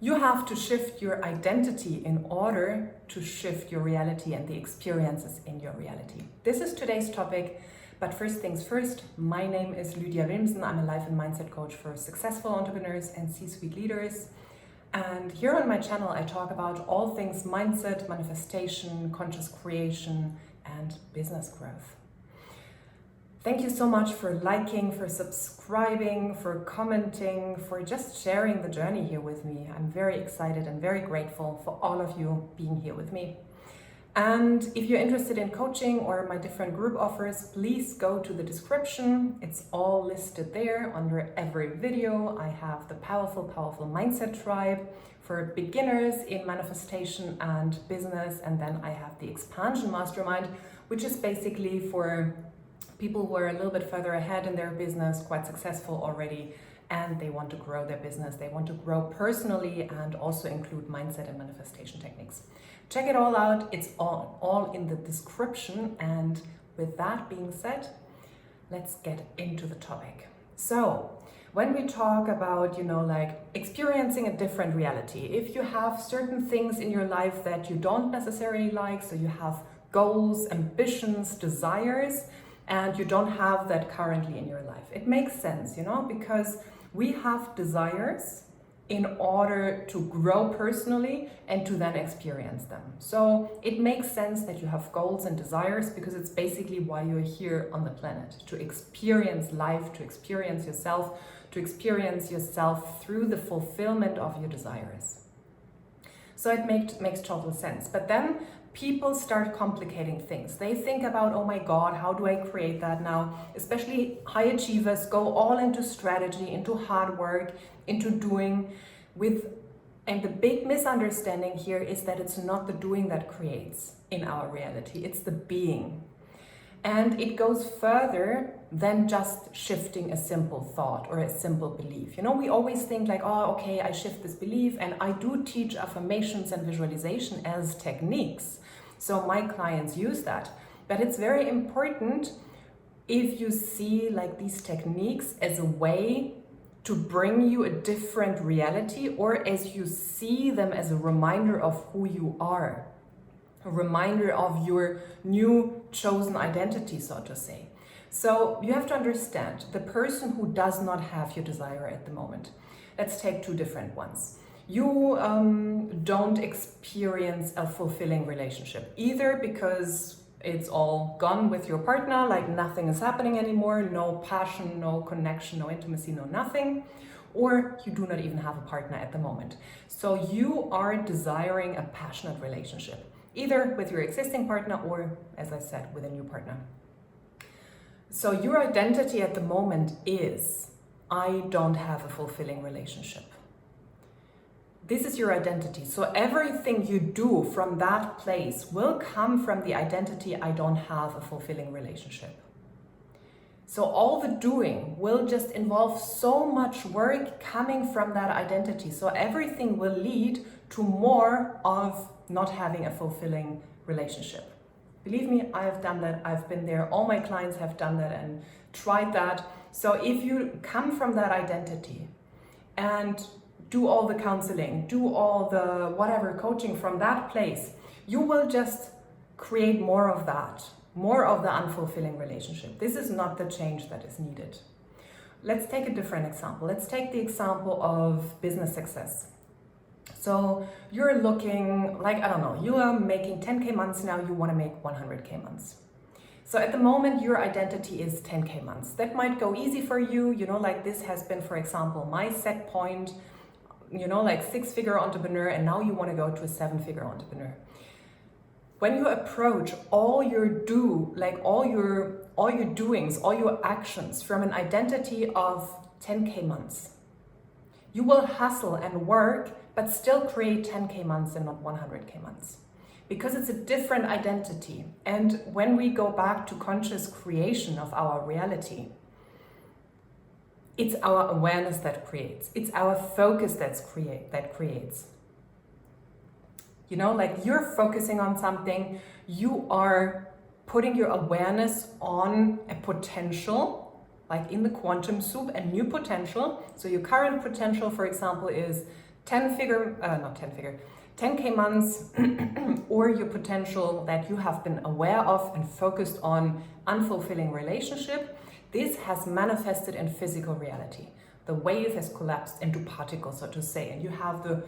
You have to shift your identity in order to shift your reality and the experiences in your reality. This is today's topic, but first things first, my name is Lydia. I'm a life and mindset coach for successful entrepreneurs and C-suite leaders. And here on my channel, I talk about all things mindset, manifestation, conscious creation, and business growth. Thank you so much for liking, for subscribing, for commenting, for just sharing the journey here with me. I'm very excited and very grateful for all of you being here with me. And if you're interested in coaching or my different group offers, please go to the description. It's all listed there under every video. I have the powerful mindset tribe for beginners in manifestation and business. And then I have the expansion mastermind, which is basically for people who are a little bit further ahead in their business, quite successful already, and they want to grow their business. They want to grow personally and also include mindset and manifestation techniques. Check it all out. It's all in the description. And with that being said, let's get into the topic. So when we talk about, like experiencing a different reality, if you have certain things in your life that you don't necessarily like, so you have goals, ambitions, desires, and you don't have that currently in your life. It makes sense, because we have desires in order to grow personally and to then experience them. So it makes sense that you have goals and desires because it's basically why you're here on the planet, to experience life, to experience yourself through the fulfillment of your desires. So it makes total sense. But then people start complicating things. They think about, oh my God, how do I create that now? Especially high achievers go all into strategy, into hard work, into doing and the big misunderstanding here is that it's not the doing that creates in our reality, it's the being. And it goes further than just shifting a simple thought or a simple belief. We always think like, oh, okay, I shift this belief, and I do teach affirmations and visualization as techniques. So my clients use that. But it's very important if you see like these techniques as a way to bring you a different reality, or as you see them as a reminder of who you are. A reminder of your new chosen identity, so to say. So you have to understand the person who does not have your desire at the moment. Let's take two different ones. You don't experience a fulfilling relationship, either because it's all gone with your partner, like nothing is happening anymore, no passion, no connection, no intimacy, no nothing, or you do not even have a partner at the moment. So you are desiring a passionate relationship, either with your existing partner or, as I said, with a new partner. So your identity at the moment is, I don't have a fulfilling relationship. This is your identity. So everything you do from that place will come from the identity, I don't have a fulfilling relationship. So all the doing will just involve so much work coming from that identity. So everything will lead to more of not having a fulfilling relationship. Believe me, I have done that. I've been there. All my clients have done that and tried that. So if you come from that identity and do all the counseling, do all the whatever coaching from that place, you will just create more of that, more of the unfulfilling relationship. This is not the change that is needed. Let's take a different example. Let's take the example of business success. So you're looking like, you are making 10K months now, you want to make 100K months. So at the moment, your identity is 10K months. That might go easy for you, like this has been, for example, my set point, like 6-figure entrepreneur, and now you want to go to a 7-figure entrepreneur. When you approach all your doings, all your actions from an identity of 10K months, you will hustle and work, but still create 10K months and not 100K months. Because it's a different identity. And when we go back to conscious creation of our reality, it's our awareness that creates. It's our focus that creates. Like you're focusing on something, you are putting your awareness on a potential, like in the quantum soup, a new potential. So your current potential, for example, is 10K months or your potential that you have been aware of and focused on unfulfilling relationship, this has manifested in physical reality. The wave has collapsed into particles, so to say, and you have the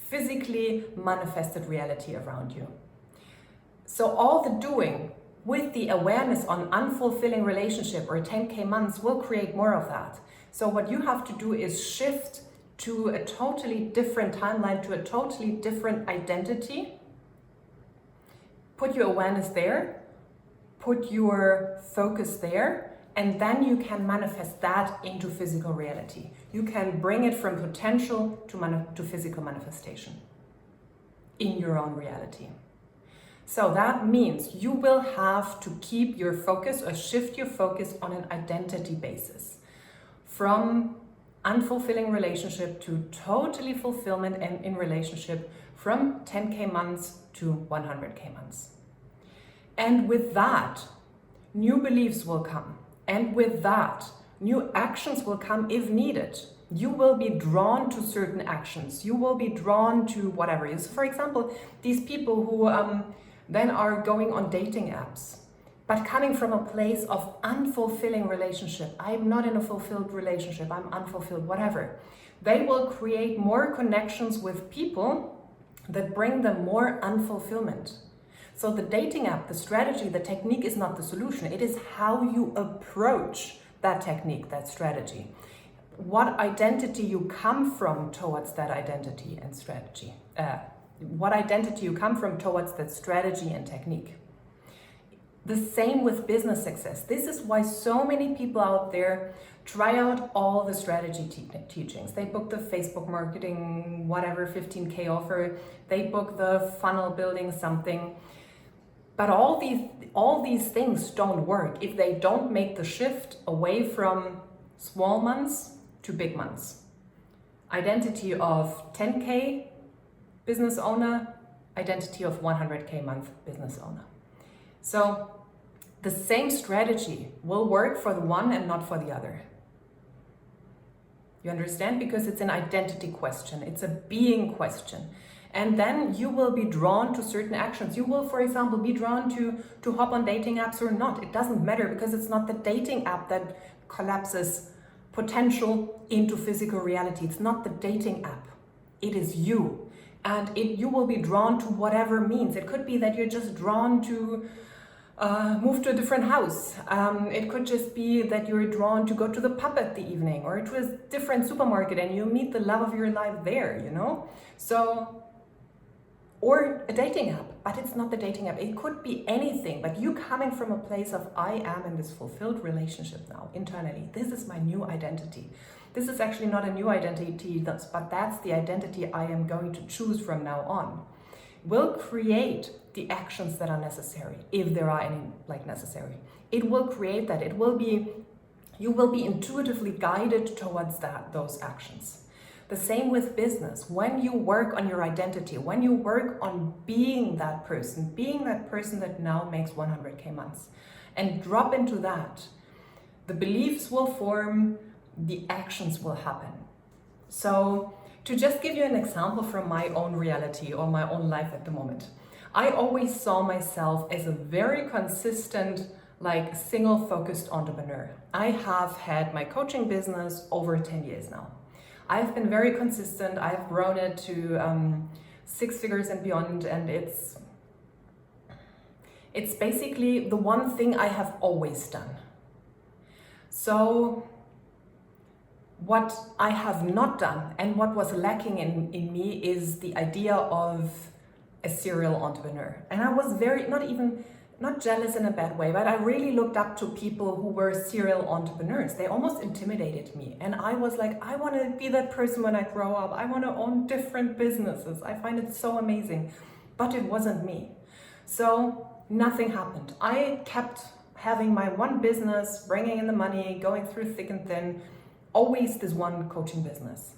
physically manifested reality around you. So all the doing with the awareness on unfulfilling relationship or 10K months will create more of that. So what you have to do is shift to a totally different timeline, to a totally different identity. Put your awareness there, put your focus there, and then you can manifest that into physical reality. You can bring it from potential to physical manifestation in your own reality. So that means you will have to keep your focus or shift your focus on an identity basis. From unfulfilling relationship to totally fulfillment and in relationship, from 10K months to 100K months. And with that, new beliefs will come. And with that, new actions will come if needed. You will be drawn to certain actions. You will be drawn to whatever. So for example, these people who then are going on dating apps, but coming from a place of unfulfilling relationship. I'm not in a fulfilled relationship, I'm unfulfilled, whatever. They will create more connections with people that bring them more unfulfillment. So the dating app, the strategy, the technique is not the solution. It is how you approach that technique, that strategy. What identity you come from towards that identity and strategy. What identity you come from towards that strategy and technique. The same with business success. This is why so many people out there try out all the strategy teachings. They book the Facebook marketing, whatever, 15K offer. They book the funnel building something. But all these things don't work if they don't make the shift away from small months to big months. Identity of 10K business owner, identity of 100K month business owner. So the same strategy will work for the one and not for the other. You understand? Because it's an identity question. It's a being question. And then you will be drawn to certain actions. You will, for example, be drawn to hop on dating apps or not. It doesn't matter because it's not the dating app that collapses potential into physical reality. It's not the dating app. It is you. And you will be drawn to whatever means. It could be that you're just drawn to move to a different house. It could just be that you're drawn to go to the pub at the evening or to a different supermarket and you meet the love of your life there, you know? So, or a dating app, but it's not the dating app. It could be anything, but you coming from a place of I am in this fulfilled relationship now, internally. This is my new identity. This is actually not a new identity, but that's the identity I am going to choose from now on. Will create the actions that are necessary, if there are any necessary. It will create that. You will be intuitively guided towards those actions. The same with business. When you work on your identity, when you work on being that person that now makes 100K months, and drop into that, the beliefs will form, the actions will happen. So to just give you an example from my own reality or my own life at the moment, I always saw myself as a very consistent, single focused entrepreneur. I have had my coaching business over 10 years now. I've been very consistent. I've grown it to 6 figures and beyond, and it's basically the one thing I have always done. So what I have not done and what was lacking in me is the idea of a serial entrepreneur. And I was not jealous in a bad way, but I really looked up to people who were serial entrepreneurs. They almost intimidated me. And I was like, I want to be that person when I grow up. I want to own different businesses. I find it so amazing. But it wasn't me. So nothing happened. I kept having my one business, bringing in the money, going through thick and thin, always this one coaching business.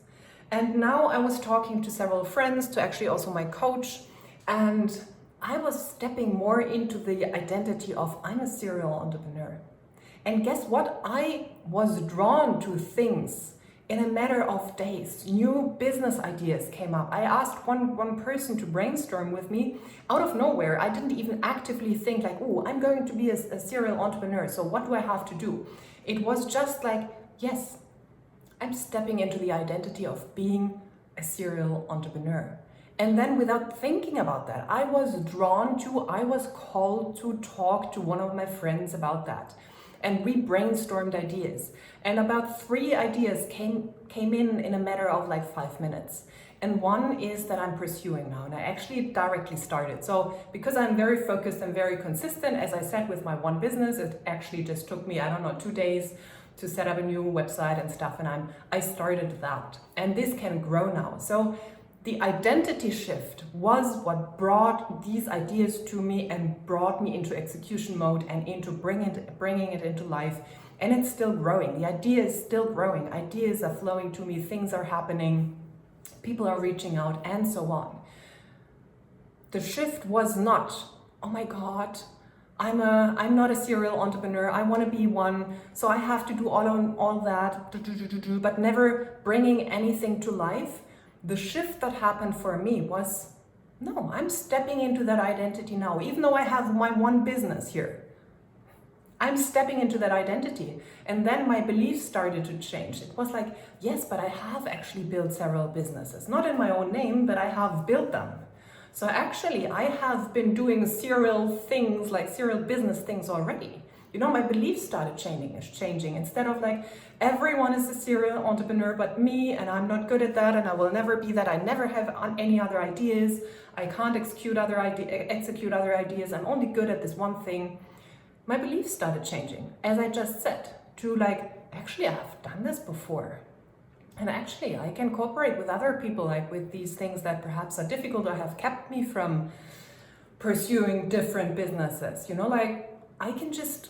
And now I was talking to several friends, to actually also my coach, and I was stepping more into the identity of I'm a serial entrepreneur. And guess what? I was drawn to things in a matter of days, new business ideas came up. I asked one person to brainstorm with me out of nowhere. I didn't even actively think like, oh, I'm going to be a serial entrepreneur, so what do I have to do? It was just like, yes, I'm stepping into the identity of being a serial entrepreneur. And then without thinking about that, I was called to talk to one of my friends about that. And we brainstormed ideas. And about 3 ideas came in a matter of like 5 minutes. And one is that I'm pursuing now, and I actually directly started. So because I'm very focused and very consistent, as I said, with my one business, it actually just took me, 2 days to set up a new website and stuff. And I started that. And this can grow now. So the identity shift was what brought these ideas to me and brought me into execution mode and into bringing it into life. And it's still growing. The idea is still growing. Ideas are flowing to me. Things are happening. People are reaching out and so on. The shift was not, oh my God, I'm not a serial entrepreneur. I want to be one. So I have to do all that, but never bringing anything to life. The shift that happened for me was, no, I'm stepping into that identity now, even though I have my one business here. I'm stepping into that identity. And then my beliefs started to change. It was like, yes, but I have actually built several businesses, not in my own name, but I have built them. So actually I have been doing serial things, like serial business things already. My beliefs started changing. Instead of like, everyone is a serial entrepreneur but me, and I'm not good at that, and I will never be that. I never have any other ideas. I can't execute other ideas. I'm only good at this one thing. My beliefs started changing, as I just said, to like, actually I have done this before. And actually I can cooperate with other people, like with these things that perhaps are difficult or have kept me from pursuing different businesses. Like I can just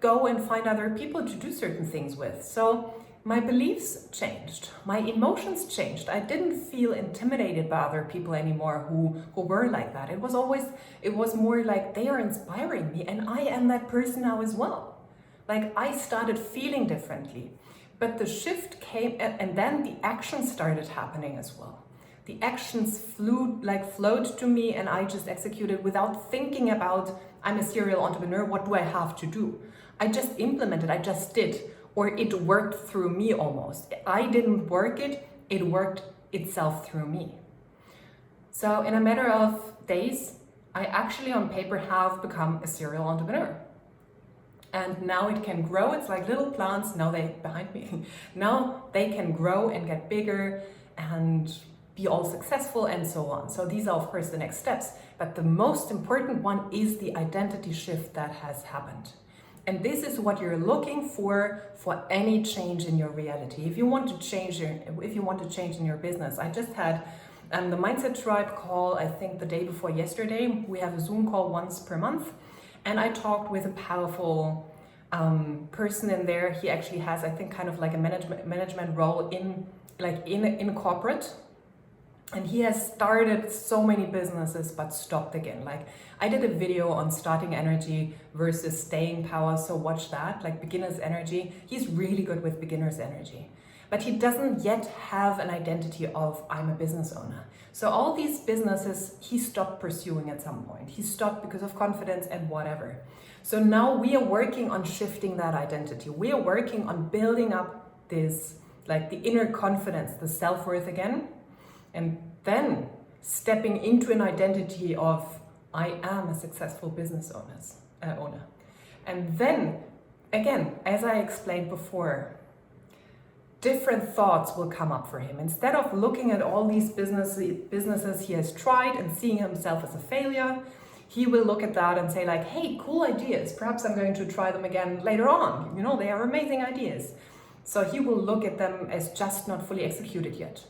go and find other people to do certain things with. So my beliefs changed, my emotions changed. I didn't feel intimidated by other people anymore who were like that. It was more like they are inspiring me, and I am that person now as well. Like I started feeling differently. But the shift came, and then the actions started happening as well. The actions flowed to me, and I just executed without thinking about, I'm a serial entrepreneur, what do I have to do? I just implemented, I just did, or it worked through me almost. I didn't work it, it worked itself through me. So in a matter of days, I actually on paper have become a serial entrepreneur. And now it can grow. It's like little plants. Now behind me. Now they can grow and get bigger and be all successful and so on. So these are of course the next steps. But the most important one is the identity shift that has happened. And this is what you're looking for any change in your reality. If you want to change in your business, I just had the Mindset Tribe call, I think the day before yesterday. We have a Zoom call once per month. And I talked with a powerful person in there. He actually has, I think, kind of like a management role in corporate. And he has started so many businesses, but stopped again. Like I did a video on starting energy versus staying power. So watch that, like beginner's energy. He's really good with beginner's energy, but he doesn't yet have an identity of I'm a business owner. So all these businesses, he stopped pursuing at some point. He stopped because of confidence and whatever. So now we are working on shifting that identity. We are working on building up this, like the inner confidence, the self-worth again. And then stepping into an identity of I am a successful business owner. And then, again, as I explained before, different thoughts will come up for him. Instead of looking at all these businesses he has tried and seeing himself as a failure, he will look at that and say like, hey, cool ideas. Perhaps I'm going to try them again later on. They are amazing ideas. So he will look at them as just not fully executed yet,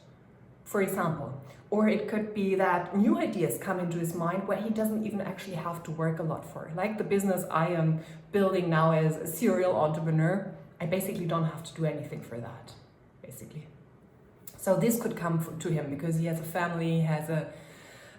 for example. Or it could be that new ideas come into his mind where he doesn't even actually have to work a lot for. Like the business I am building now as a serial entrepreneur, I basically don't have to do anything for that, basically. So this could come to him because he has a family, he has a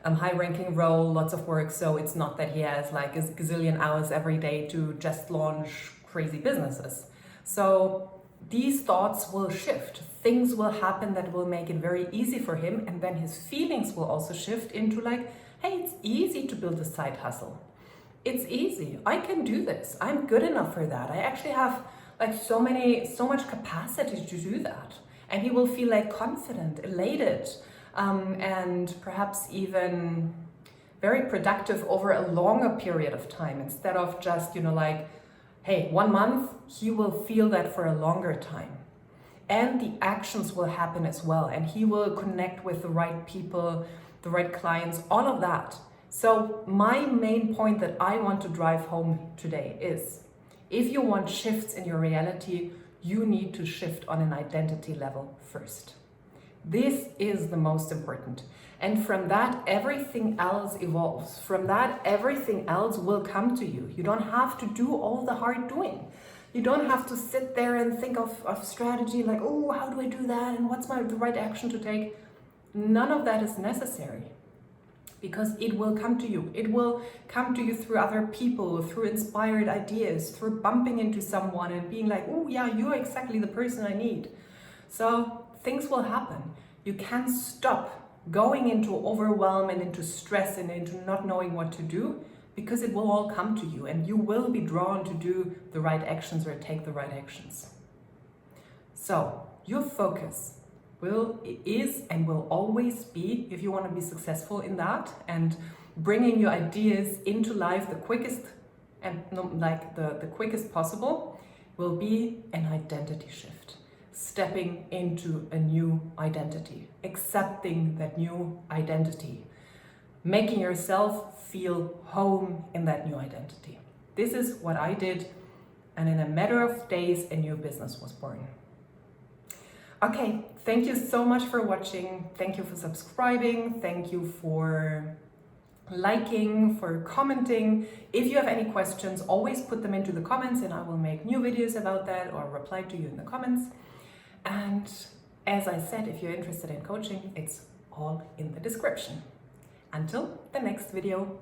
high-ranking role, lots of work. So it's not that he has like a gazillion hours every day to just launch crazy businesses. So these thoughts will shift. Things will happen that will make it very easy for him, and then his feelings will also shift into like, hey, it's easy to build a side hustle. It's easy. I can do this. I'm good enough for that. I actually have like so much capacity to do that. And he will feel like confident, elated, and perhaps even very productive over a longer period of time instead of just, like, hey, 1 month, he will feel that for a longer time. And the actions will happen as well. And he will connect with the right people, the right clients, all of that. So my main point that I want to drive home today is, if you want shifts in your reality, you need to shift on an identity level first. This is the most important. And from that, everything else evolves. From that, everything else will come to you. You don't have to do all the hard doing. You don't have to sit there and think of strategy like, oh, how do I do that? And what's the right action to take? None of that is necessary. Because it will come to you. It will come to you through other people, through inspired ideas, through bumping into someone and being like, oh yeah, you're exactly the person I need. So things will happen. You can't stop going into overwhelm and into stress and into not knowing what to do, because it will all come to you and you will be drawn to do the right actions or take the right actions. So your focus is and will always be, if you want to be successful in that and bringing your ideas into life the quickest possible, will be an identity shift. Stepping into a new identity, accepting that new identity, making yourself feel home in that new identity. This is what I did, and in a matter of days, a new business was born. Okay, thank you so much for watching. Thank you for subscribing. Thank you for liking, for commenting. If you have any questions, always put them into the comments and I will make new videos about that or reply to you in the comments. And as I said, if you're interested in coaching, it's all in the description. Until the next video.